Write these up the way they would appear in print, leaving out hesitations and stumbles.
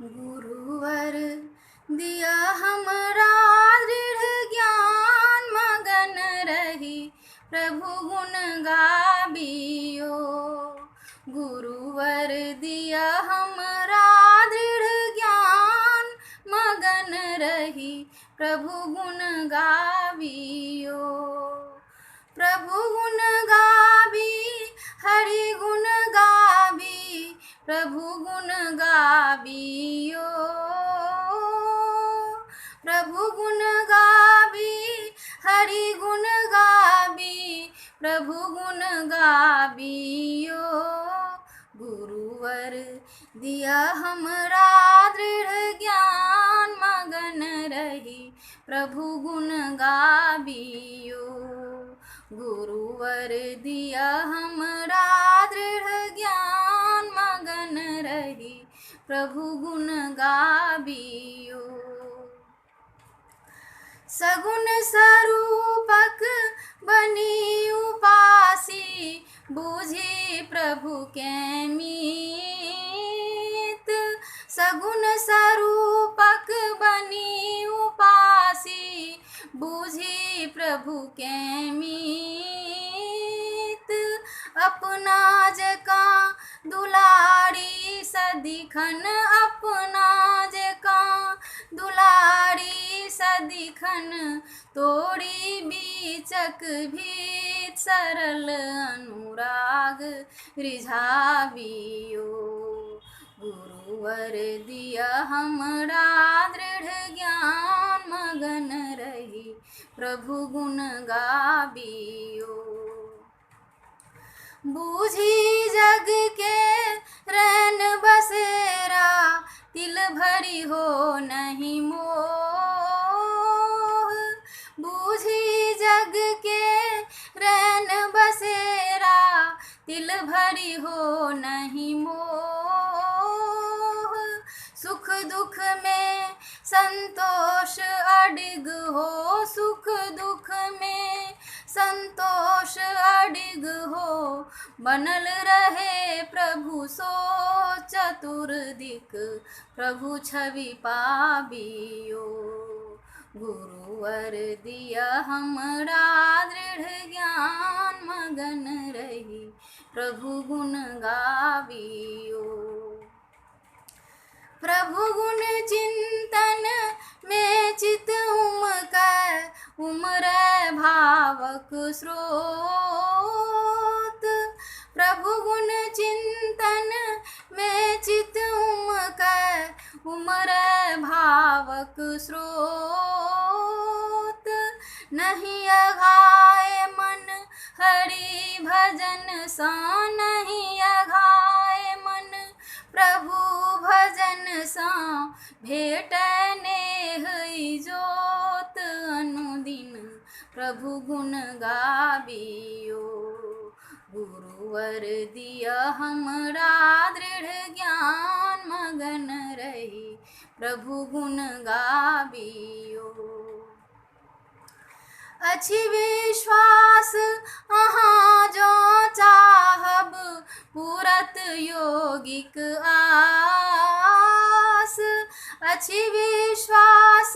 गुरुवर दिया हमरा दृढ़ ज्ञान, मगन रही प्रभु गुण गाबियो। गुरुवर दिया हमरा दृढ़ ज्ञान, मगन रही प्रभु गुण गाबियो। प्रभु गुण गाबी हरि गुण गाबी, प्रभु गुण गाबियो। प्रभु गुण गाबी हरि गुण गाबी, प्रभु गुण गाबियो। गुरुवर दिया हमरा दृढ़ ज्ञान, मगन रही प्रभु गुण गाबियो। गुरुवर दिया हमरा दृढ़ ज्ञान, मगन रही प्रभु गुण गाबियो। सगुण स्वरूपक बनी उपासी, बूझी प्रभु के मीत। सगुण स्वरूपक बनी उपासी, बूझी प्रभु के मीत। अपना जका दुलारी सदिखन, अपना जका दुलारी सदिखन, तोड़ी बीचक भीत सरल अनुराग रिझाबियो। गुरुवर दिया हमरा दृढ़ ज्ञान, मगन रही प्रभु गुण गाबियो। बूझी जग के रैन बसेरा, तिल भरी हो नहीं मोह। बूझी जग के रैन बसेरा, तिल भरी हो नहीं मोह। सुख दुख में संतोष अडिग हो, सुख दुख में संतोष अडिग हो। बनल रहे प्रभु सो चतुर्दिक, प्रभु छवि पाबियो। गुरुवर दिया हमरा दृढ़ ज्ञान, मगन रही प्रभु गुण गाबियो। प्रभु गुण चिंतन में चित उमकै, उमरै भावक स्रोत। प्रभु गुण चिंतन में चित उमकै, उमरै भावक स्रोत। नहीं अघाए मन हरि भजन सा, नहीं अघाए मन प्रभु भजन सा। भेटै नेह इजोत अनुदिन, प्रभु गुण गाबियो। गुरुवर दिया हमरा दृढ़ ज्ञान, मगन रही प्रभु गुण गाबियो। अछि विश्वास अहाँ जो चाहब, पूरत योगिक आस। अछि विश्वास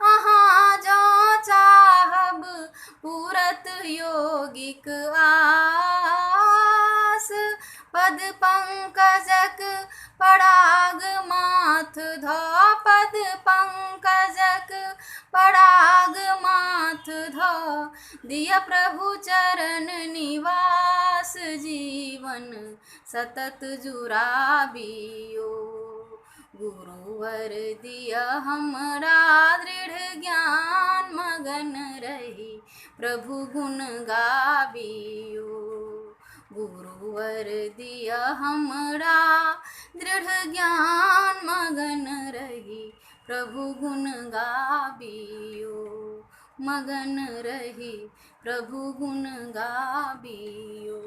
अहाँ जो चाहब, पूरत योगिक आस। पद पंकजक पराग माथ धो, पद पंकजक पराग माथ धो। दिया प्रभु चरण निवास, जीवन सतत जुराबियो। गुरुवर दिया हमरा दृढ़ ज्ञान, मगन रही प्रभु गुण गाबियो। गुरुवर दिया हमरा दृढ़ ज्ञान, मगन रही प्रभु गुण गाबियो। मगन रही प्रभु गुण गाबियो।